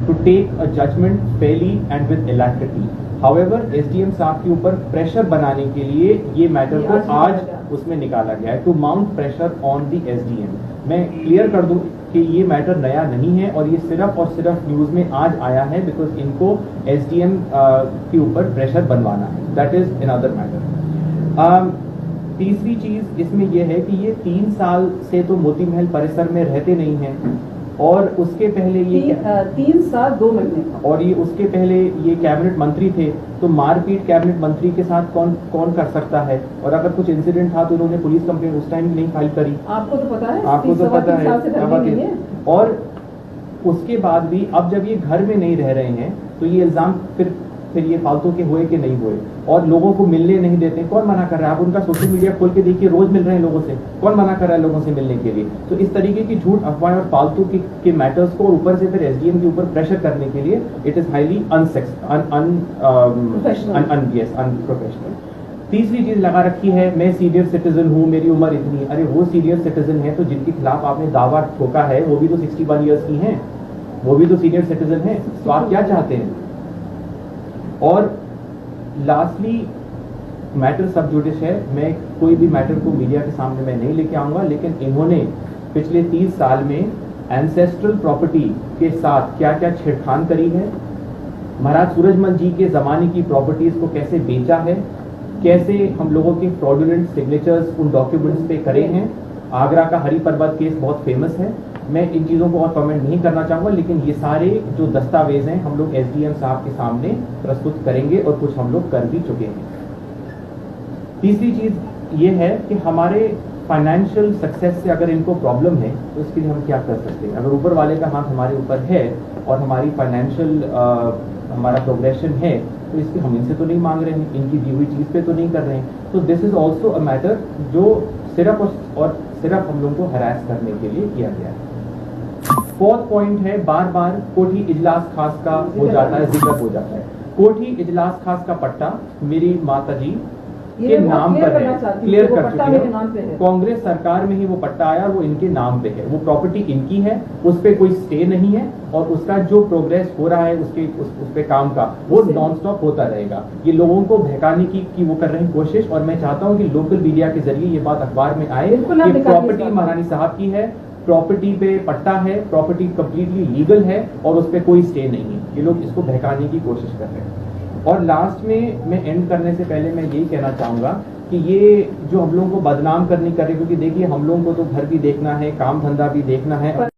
to take a judgment fairly and with alacrity. However, SDM साहब के ऊपर pressure बनाने के लिए ये मैटर को आज उसमें निकाला गया है, to mount pressure on the SDM। मैं क्लियर कर दूं कि ये मैटर नया नहीं है और ये सिर्फ और सिर्फ न्यूज में आज आया है बिकॉज इनको SDM के ऊपर प्रेशर बनवाना है, दैट इज अनदर मैटर। तीसरी चीज इसमें यह है कि ये 3 साल से तो मोती महल परिसर में रहते नहीं हैं और उसके पहले ये 3 साल 2 महीने और ये उसके पहले ये कैबिनेट मंत्री थे, तो मारपीट कैबिनेट मंत्री के साथ कौन कर सकता है? और अगर कुछ इंसिडेंट था तो उन्होंने पुलिस कंप्लेंट उस टाइम नहीं फाइल करी। आपको तो पता है, आपको तो पता है। और उसके बाद भी अब जब ये घर में नहीं रह रहे हैं तो ये इल्जाम फिर ये फालतू के हुए कि नहीं हुए, और लोगों को मिलने नहीं देते। कौन मना कर रहा है? आप उनका सोशल मीडिया खोल के देखिए, रोज मिल रहे हैं लोगों से। कौन मना कर रहा है लोगों से मिलने के लिए? तो इस तरीके की झूठ अफवाह और फालतू के मैटर्स को ऊपर से फिर SDM के ऊपर प्रेशर करने के लिए इट इज हाईली अनप्रोफेशनल। तीसरी चीज लगा रखी है, मैं सीनियर सिटीजन हूँ, मेरी उम्र इतनी। अरे वो सीनियर सिटीजन है तो जिनके खिलाफ आपने दावा ठोका है वो भी तो 61 ईयर्स की हैं, वो भी तो सीनियर सिटीजन है। तो आप क्या चाहते हैं? और लास्टली मैटर सब जुडिश है। मैं कोई भी मैटर को मीडिया के सामने मैं नहीं लेके आऊंगा, लेकिन इन्होंने पिछले 30 साल में एंसेस्ट्रल प्रॉपर्टी के साथ क्या क्या छेड़खान करी है, महाराज सूरजमल जी के जमाने की प्रॉपर्टीज को कैसे बेचा है, कैसे हम लोगों के फ्रॉडुलेंट सिग्नेचर्स उन डॉक्यूमेंट्स पे करे हैं। आगरा का हरि पर्वत केस बहुत फेमस है, मैं इन चीज़ों को और कमेंट नहीं करना चाहूँगा, लेकिन ये सारे जो दस्तावेज हैं हम लोग SDM साहब के सामने प्रस्तुत करेंगे और कुछ हम लोग कर भी चुके हैं। तीसरी चीज़ ये है कि हमारे फाइनेंशियल सक्सेस से अगर इनको प्रॉब्लम है तो इसके लिए हम क्या कर सकते हैं? अगर ऊपर वाले का हाथ हमारे ऊपर है और हमारी फाइनेंशियल हमारा प्रोग्रेशन है तो इसकी हम इनसे तो नहीं मांग रहे हैं, इनकी दी हुई चीज़ पे तो नहीं कर रहे हैं। तो this is also a matter जो सिर्फ और सिर्फ हम लोगों को हरास करने के लिए किया गया है। 4th पॉइंट है, बार बार कोठी इजलास खास का हो जाता है, जिक्र हो जाता है। कोठी इजलास खास का पट्टा मेरी माता जी के नाम पर है, क्लियर कर चुकी है। कांग्रेस सरकार में ही वो पट्टा आया, वो इनके नाम पे है, वो प्रॉपर्टी इनकी है, उस पे कोई स्टे नहीं है और उसका जो प्रोग्रेस हो रहा है उस पे काम का वो नॉन स्टॉप होता रहेगा। ये लोगों को बहकाने की वो कर रहे हैं कोशिश, और मैं चाहता हूँ कि लोकल मीडिया के जरिए ये बात अखबार में आए कि प्रॉपर्टी महारानी साहब की है, प्रॉपर्टी पे पट्टा है, प्रॉपर्टी कंप्लीटली लीगल है और उस पे कोई स्टे नहीं है। ये लोग इसको बहकाने की कोशिश कर रहे हैं। और लास्ट में मैं एंड करने से पहले मैं यही कहना चाहूँगा कि ये जो हम लोगों को बदनाम करनी कर रहे, क्योंकि देखिए हम लोगों को तो घर भी देखना है, काम धंधा भी देखना है।